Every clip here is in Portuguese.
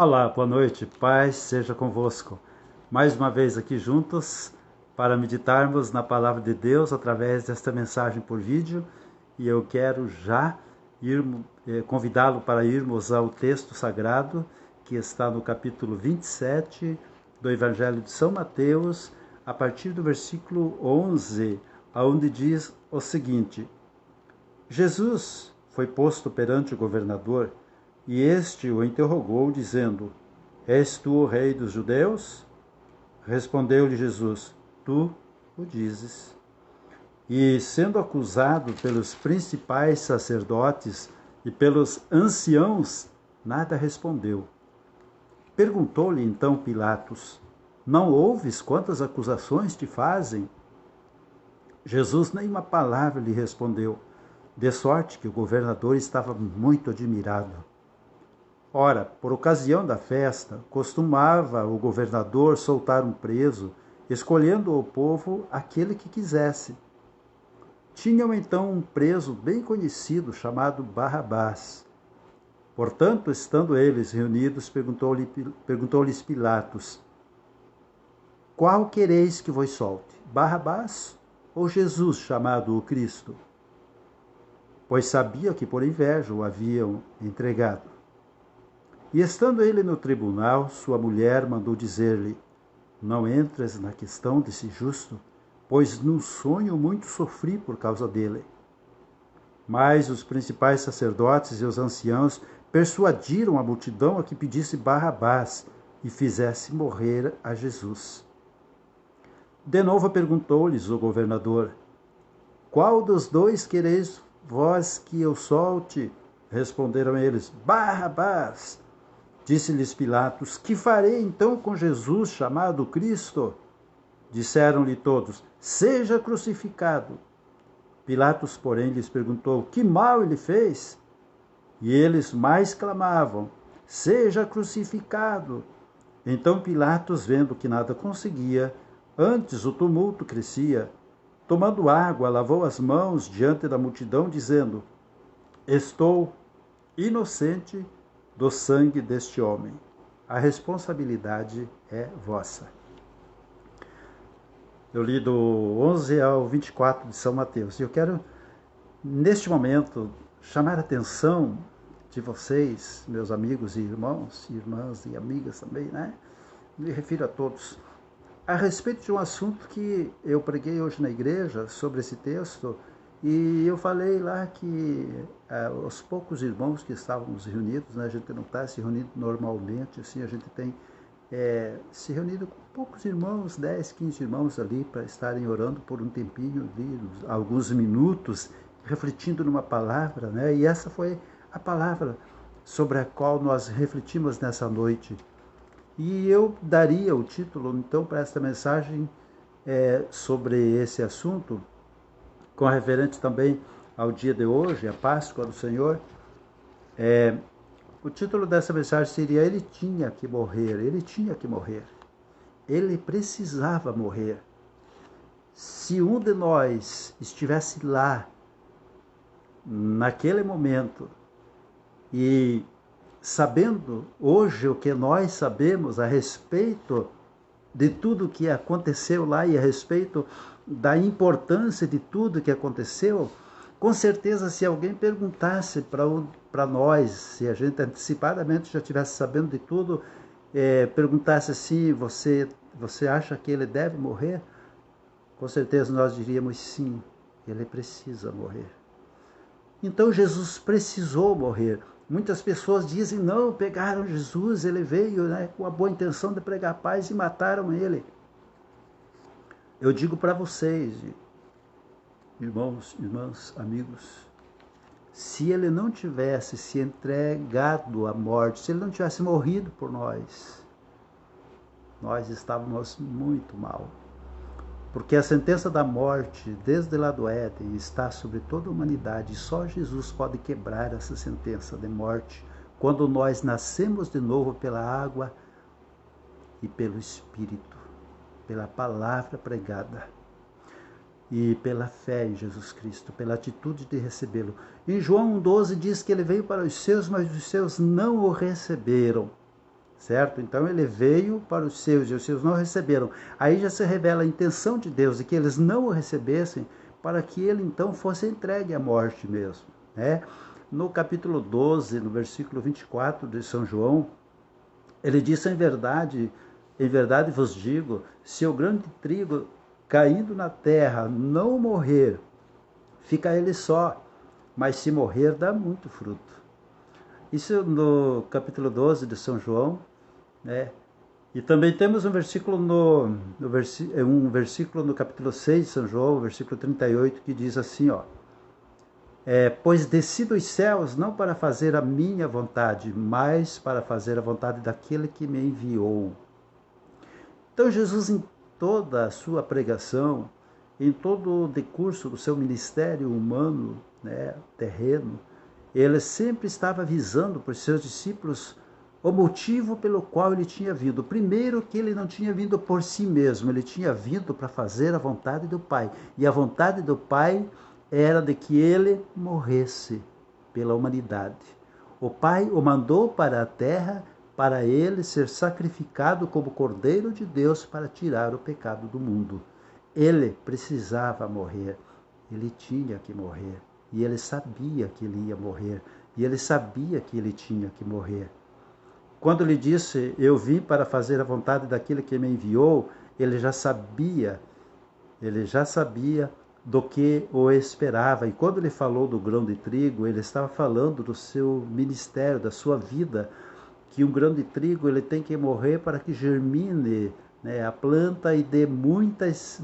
Olá, boa noite, paz seja convosco. Mais uma vez aqui juntos para meditarmos na palavra de Deus através desta mensagem por vídeo, e eu quero já convidá-lo para irmos ao texto sagrado que está no capítulo 27 do Evangelho de São Mateus, a partir do versículo 11, onde diz o seguinte: Jesus foi posto perante o governador, e este o interrogou, dizendo: És tu o rei dos judeus? Respondeu-lhe Jesus: Tu o dizes. E, sendo acusado pelos principais sacerdotes e pelos anciãos, nada respondeu. Perguntou-lhe então Pilatos: Não ouves quantas acusações te fazem? Jesus nem uma palavra lhe respondeu, de sorte que o governador estava muito admirado. Ora, por ocasião da festa, costumava o governador soltar um preso, escolhendo ao povo aquele que quisesse. Tinham então um preso bem conhecido, chamado Barrabás. Portanto, estando eles reunidos, perguntou-lhes Pilatos: Qual quereis que vos solte, Barrabás ou Jesus, chamado o Cristo? Pois sabia que por inveja o haviam entregado. E estando ele no tribunal, sua mulher mandou dizer-lhe: Não entres na questão desse justo, pois num sonho muito sofri por causa dele. Mas os principais sacerdotes e os anciãos persuadiram a multidão a que pedisse Barrabás e fizesse morrer a Jesus. De novo perguntou-lhes o governador: Qual dos dois quereis vós que eu solte? Responderam eles: Barrabás. Disse-lhes Pilatos: Que farei então com Jesus, chamado Cristo? Disseram-lhe todos: Seja crucificado. Pilatos, porém, lhes perguntou: Que mal ele fez? E eles mais clamavam: Seja crucificado. Então Pilatos, vendo que nada conseguia, antes o tumulto crescia, tomando água, lavou as mãos diante da multidão, dizendo: Estou inocente do sangue deste homem. A responsabilidade é vossa. Eu li do 11 ao 24 de São Mateus. E eu quero, neste momento, chamar a atenção de vocês, meus amigos e irmãos, irmãs e amigas também, né? Me refiro a todos, a respeito de um assunto que eu preguei hoje na igreja sobre esse texto. E eu falei lá que os poucos irmãos que estávamos reunidos, né, a gente não está se reunindo normalmente, assim, a gente tem se reunido com poucos irmãos, 10, 15 irmãos ali, para estarem orando por um tempinho ali, alguns minutos, refletindo numa palavra, né? E essa foi a palavra sobre a qual nós refletimos nessa noite. E eu daria o título, então, para esta mensagem sobre esse assunto, com referente também ao dia de hoje, a Páscoa do Senhor. O título dessa mensagem seria: Ele tinha que morrer, ele tinha que morrer. Ele precisava morrer. Se um de nós estivesse lá, naquele momento, e sabendo hoje o que nós sabemos a respeito de tudo que aconteceu lá e a respeito da importância de tudo que aconteceu, com certeza, se alguém perguntasse para nós, se a gente antecipadamente já estivesse sabendo de tudo, perguntasse assim: você acha que ele deve morrer? Com certeza nós diríamos: sim, ele precisa morrer. Então Jesus precisou morrer. Muitas pessoas dizem: não, pegaram Jesus, ele veio, né, com a boa intenção de pregar paz e mataram ele. Eu digo para vocês, irmãos, irmãs, amigos, se ele não tivesse se entregado à morte, se ele não tivesse morrido por nós, nós estávamos muito mal. Porque a sentença da morte, desde lá do Éden, está sobre toda a humanidade. E só Jesus pode quebrar essa sentença de morte quando nós nascemos de novo pela água e pelo Espírito, pela palavra pregada e pela fé em Jesus Cristo, pela atitude de recebê-lo. Em João 1,12 diz que ele veio para os seus, mas os seus não o receberam. certo? Então ele veio para os seus e os seus não receberam. Aí já se revela a intenção de Deus de que eles não o recebessem, para que ele então fosse entregue à morte mesmo, né? No capítulo 12, no versículo 24 de São João, ele disse: em verdade vos digo, se o grão de trigo caindo na terra não morrer, fica ele só, mas se morrer, dá muito fruto. Isso no capítulo 12 de São João, né? E também temos um versículo um versículo no capítulo 6 de São João, versículo 38, que diz assim, ó: pois desci dos céus não para fazer a minha vontade, mas para fazer a vontade daquele que me enviou. Então Jesus, em toda a sua pregação, em todo o decurso do seu ministério humano, né, terreno, ele sempre estava avisando para os seus discípulos o motivo pelo qual ele tinha vindo. Primeiro, que ele não tinha vindo por si mesmo, ele tinha vindo para fazer a vontade do Pai. E a vontade do Pai era de que ele morresse pela humanidade. O Pai o mandou para a terra para ele ser sacrificado como Cordeiro de Deus para tirar o pecado do mundo. Ele precisava morrer, ele tinha que morrer. E ele sabia que ele ia morrer. E ele sabia que ele tinha que morrer. Quando ele disse: eu vim para fazer a vontade daquele que me enviou, ele já sabia do que o esperava. E quando ele falou do grão de trigo, ele estava falando do seu ministério, da sua vida, que um grão de trigo ele tem que morrer para que germine, né, a planta e dê muitas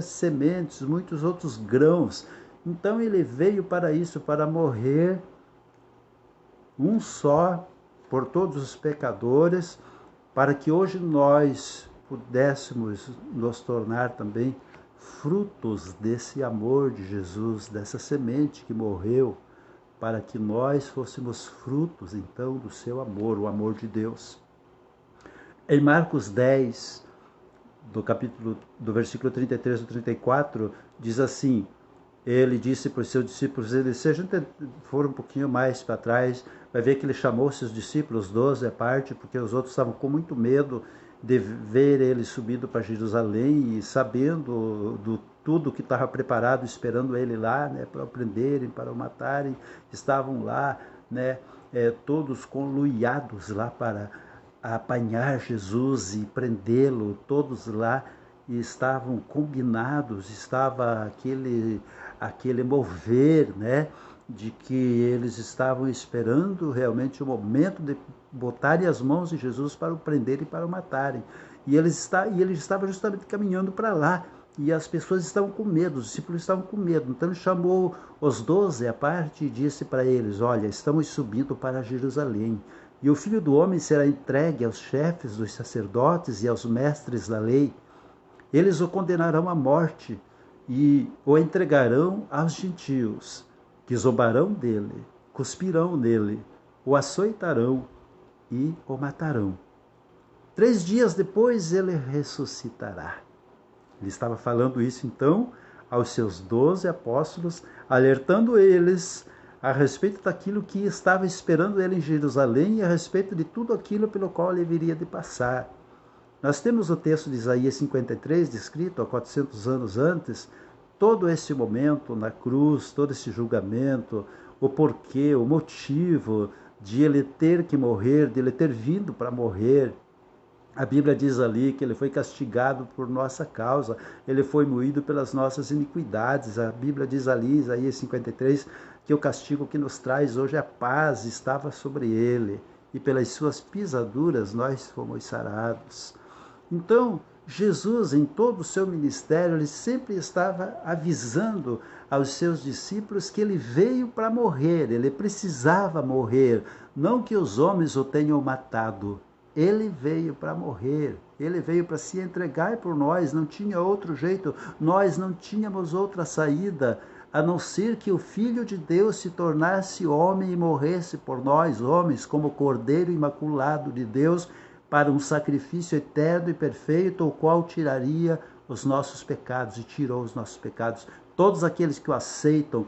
sementes, muitos outros grãos. Então ele veio para isso, para morrer um só por todos os pecadores, para que hoje nós pudéssemos nos tornar também frutos desse amor de Jesus, dessa semente que morreu, para que nós fôssemos frutos então do seu amor, o amor de Deus. Em Marcos 10, do versículo 33 ao 34, diz assim: ele disse para os seus discípulos, se a gente for um pouquinho mais para trás, vai ver que ele chamou seus discípulos, 12 à parte, porque os outros estavam com muito medo de ver ele subindo para Jerusalém e sabendo do tudo que estava preparado, esperando ele lá, né, para o prenderem, para o matarem. Estavam lá, né, todos conluiados lá para apanhar Jesus e prendê-lo, todos lá, e estavam combinados, estava aquele mover, né, de que eles estavam esperando realmente o momento de botarem as mãos em Jesus para o prenderem e para o matarem. E ele estava justamente caminhando para lá, e as pessoas estavam com medo, os discípulos estavam com medo. Então ele chamou os 12 à parte e disse para eles: olha, estamos subindo para Jerusalém, e o Filho do Homem será entregue aos chefes dos sacerdotes e aos mestres da lei. Eles o condenarão à morte e o entregarão aos gentios, que zombarão dele, cuspirão nele, o açoitarão e o matarão. 3 dias depois ele ressuscitará. Ele estava falando isso então aos seus 12 apóstolos, alertando eles a respeito daquilo que estava esperando ele em Jerusalém e a respeito de tudo aquilo pelo qual ele viria de passar. Nós temos o texto de Isaías 53, descrito há 400 anos antes, todo esse momento na cruz, todo esse julgamento, o porquê, o motivo de ele ter que morrer, de ele ter vindo para morrer. A Bíblia diz ali que ele foi castigado por nossa causa, ele foi moído pelas nossas iniquidades. A Bíblia diz ali, Isaías 53, que o castigo que nos traz hoje a paz estava sobre ele, e pelas suas pisaduras nós fomos sarados. Então, Jesus, em todo o seu ministério, ele sempre estava avisando aos seus discípulos que ele veio para morrer, ele precisava morrer, não que os homens o tenham matado. Ele veio para morrer, ele veio para se entregar por nós, não tinha outro jeito, nós não tínhamos outra saída, a não ser que o Filho de Deus se tornasse homem e morresse por nós, homens, como Cordeiro Imaculado de Deus, para um sacrifício eterno e perfeito, o qual tiraria os nossos pecados, e tirou os nossos pecados. Todos aqueles que o aceitam,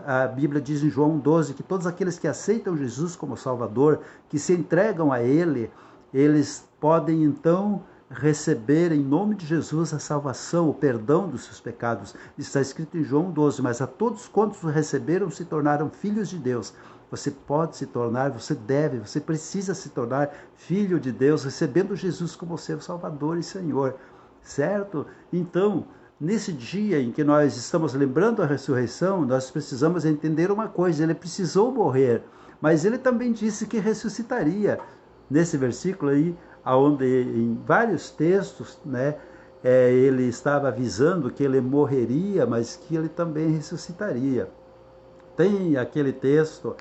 a Bíblia diz em João 12, que todos aqueles que aceitam Jesus como Salvador, que se entregam a Ele, eles podem então receber em nome de Jesus a salvação, o perdão dos seus pecados. Está escrito em João 12, mas a todos quantos o receberam se tornaram filhos de Deus. Você pode se tornar, você deve, você precisa se tornar filho de Deus, recebendo Jesus como seu Salvador e Senhor, certo? Então, nesse dia em que nós estamos lembrando a ressurreição, nós precisamos entender uma coisa: ele precisou morrer, mas ele também disse que ressuscitaria. Nesse versículo aí, onde em vários textos, né, ele estava avisando que ele morreria, mas que ele também ressuscitaria. Tem aquele texto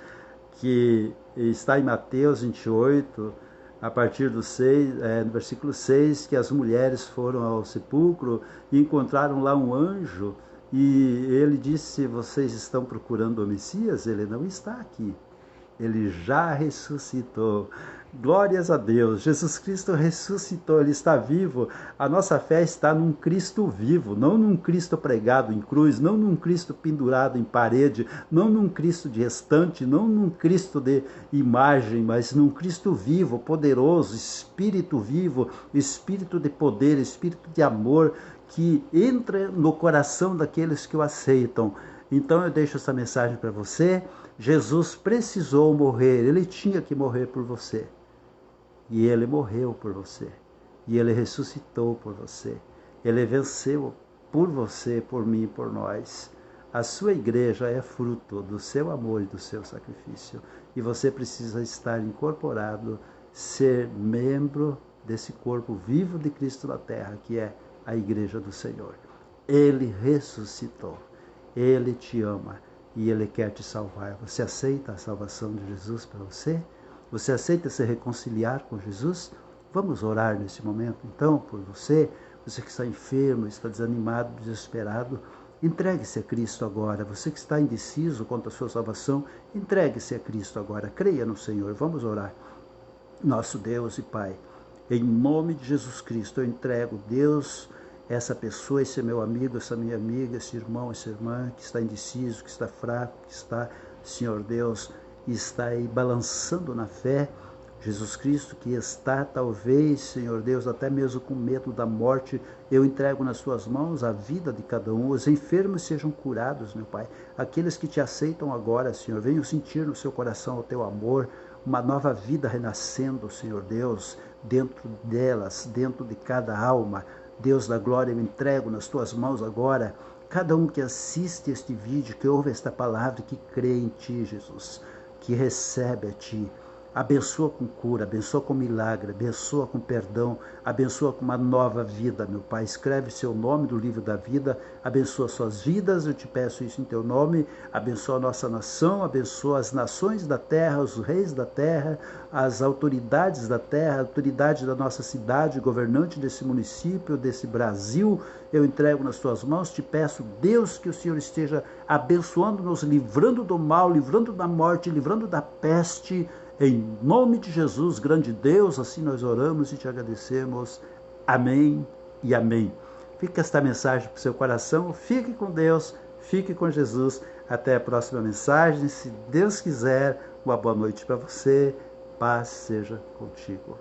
que está em Mateus 28, a partir do 6, no versículo 6, que as mulheres foram ao sepulcro e encontraram lá um anjo, e ele disse: vocês estão procurando o Messias? Ele não está aqui. Ele já ressuscitou. Glórias a Deus. Jesus Cristo ressuscitou, ele está vivo. A nossa fé está num Cristo vivo, não num Cristo pregado em cruz, não num Cristo pendurado em parede, não num Cristo de estante, não num Cristo de imagem, mas num Cristo vivo, poderoso, Espírito vivo, Espírito de poder, Espírito de amor, que entra no coração daqueles que o aceitam. Então eu deixo essa mensagem para você. Jesus precisou morrer, ele tinha que morrer por você. E ele morreu por você. E ele ressuscitou por você. Ele venceu por você, por mim e por nós. A sua igreja é fruto do seu amor e do seu sacrifício. E você precisa estar incorporado, ser membro desse corpo vivo de Cristo na terra, que é a igreja do Senhor. Ele ressuscitou. Ele te ama e ele quer te salvar. Você aceita a salvação de Jesus para você? Você aceita se reconciliar com Jesus? Vamos orar nesse momento, então, por você. Você que está enfermo, está desanimado, desesperado, entregue-se a Cristo agora. Você que está indeciso quanto à sua salvação, entregue-se a Cristo agora. Creia no Senhor. Vamos orar. Nosso Deus e Pai, em nome de Jesus Cristo, eu entrego, Deus, essa pessoa, esse meu amigo, essa minha amiga, esse irmão, essa irmã que está indeciso, que está fraco, que está, Senhor Deus, está aí balançando na fé. Jesus Cristo, que está talvez, Senhor Deus, até mesmo com medo da morte, eu entrego nas suas mãos a vida de cada um. Os enfermos sejam curados, meu Pai. Aqueles que te aceitam agora, Senhor, venham sentir no seu coração o teu amor, uma nova vida renascendo, Senhor Deus, dentro delas, dentro de cada alma. Deus da glória, eu entrego nas tuas mãos agora cada um que assiste este vídeo, que ouve esta palavra, que crê em ti, Jesus, que recebe a ti. Abençoa com cura, abençoa com milagre, abençoa com perdão, abençoa com uma nova vida, meu Pai. Escreve seu nome no livro da vida, abençoa suas vidas, eu te peço isso em teu nome. Abençoa a nossa nação, abençoa as nações da terra, os reis da terra, as autoridades da terra, a autoridade da nossa cidade, governante desse município, desse Brasil. Eu entrego nas tuas mãos, te peço, Deus, que o Senhor esteja abençoando-nos, livrando do mal, livrando da morte, livrando da peste. Em nome de Jesus, grande Deus, assim nós oramos e te agradecemos. Amém e amém. Fica esta mensagem para o seu coração. Fique com Deus, fique com Jesus. Até a próxima mensagem. Se Deus quiser, uma boa noite para você. Paz seja contigo.